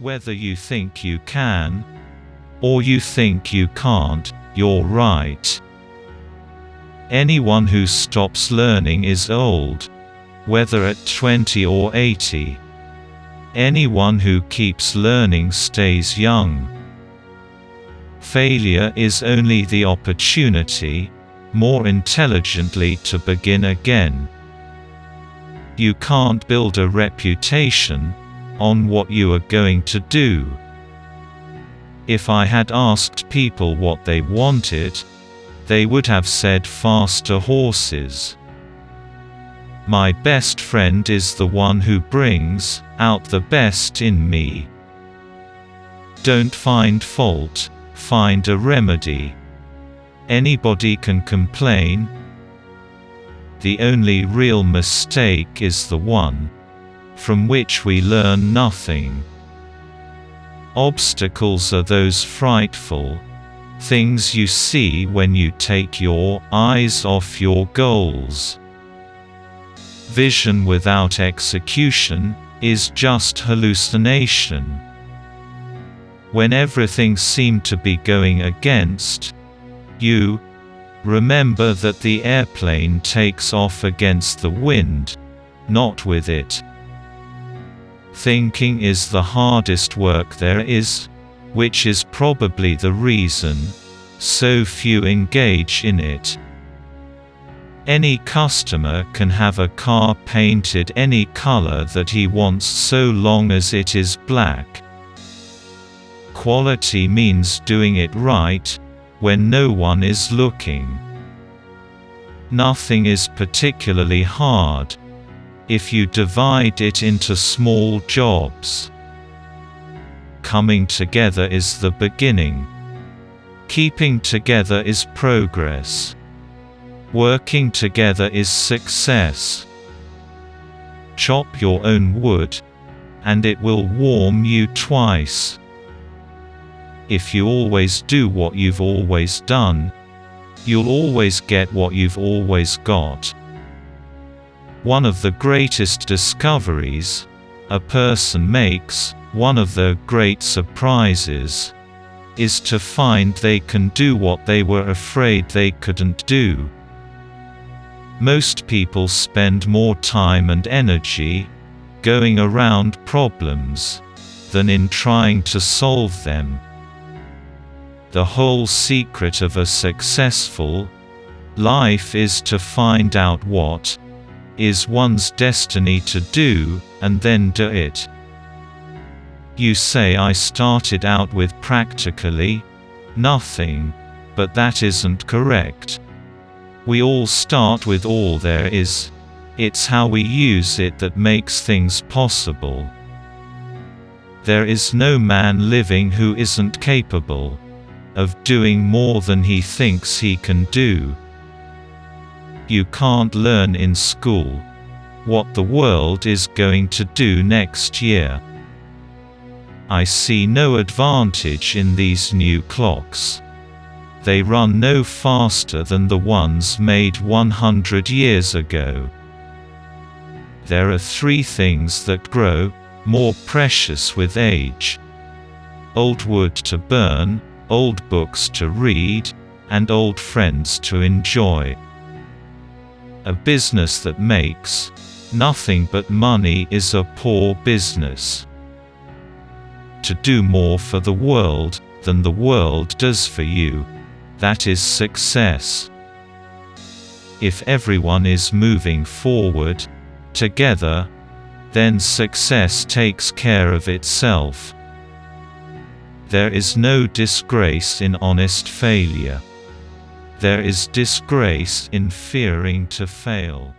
Whether you think you can, or you think you can't, you're right. Anyone who stops learning is old, whether at 20 or 80. Anyone who keeps learning stays young. Failure is only the opportunity, more intelligently, to begin again. You can't build a reputation on what you are going to do. If I had asked people what they wanted, they would have said faster horses. My best friend is the one who brings out the best in me. Don't find fault, find a remedy. Anybody can complain. The only real mistake is the one from which we learn nothing. Obstacles are those frightful things you see when you take your eyes off your goals. Vision without execution is just hallucination. When everything seemed to be going against you, remember that the airplane takes off against the wind, not with it. Thinking is the hardest work there is, which is probably the reason so few engage in it. Any customer can have a car painted any color that he wants so long as it is black. Quality means doing it right when no one is looking. Nothing is particularly hard if you divide it into small jobs. Coming together is the beginning. Keeping together is progress. Working together is success. Chop your own wood, and it will warm you twice. If you always do what you've always done, you'll always get what you've always got. One of the greatest discoveries a person makes, one of the great surprises, is to find they can do what they were afraid they couldn't do. Most people spend more time and energy going around problems than in trying to solve them. The whole secret of a successful life is to find out what is one's destiny to do, and then do it. You say I started out with practically nothing, but that isn't correct. We all start with all there is. It's how we use it that makes things possible. There is no man living who isn't capable of doing more than he thinks he can do. You can't learn in school what the world is going to do next year. I see no advantage in these new clocks. They run no faster than the ones made 100 years ago. There are three things that grow more precious with age: old wood to burn, old books to read, and old friends to enjoy. A business that makes nothing but money is a poor business. To do more for the world than the world does for you, that is success. If everyone is moving forward together, then success takes care of itself. There is no disgrace in honest failure. There is disgrace in fearing to fail.